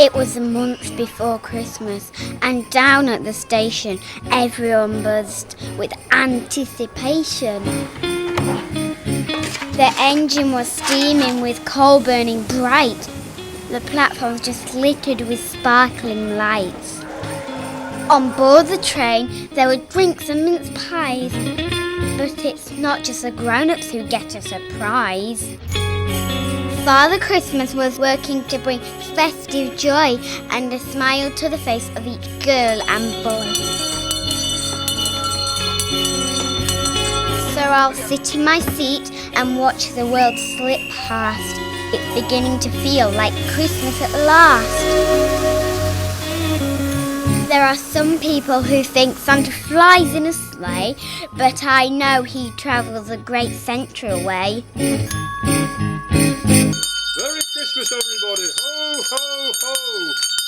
It was a month before Christmas, and down at the station, everyone buzzed with anticipation. The engine was steaming with coal burning bright. The platforms just glittered with sparkling lights. On board the train, there were drinks and mince pies. But it's not just the grown-ups who get a surprise. Father Christmas was working to bring festive joy and a smile to the face of each girl and boy. So I'll sit in my seat and watch the world slip past. It's beginning to feel like Christmas at last. There are some people who think Santa flies in a sleigh, but I know he travels a great century way. Merry Christmas, everybody! Ho, ho, ho!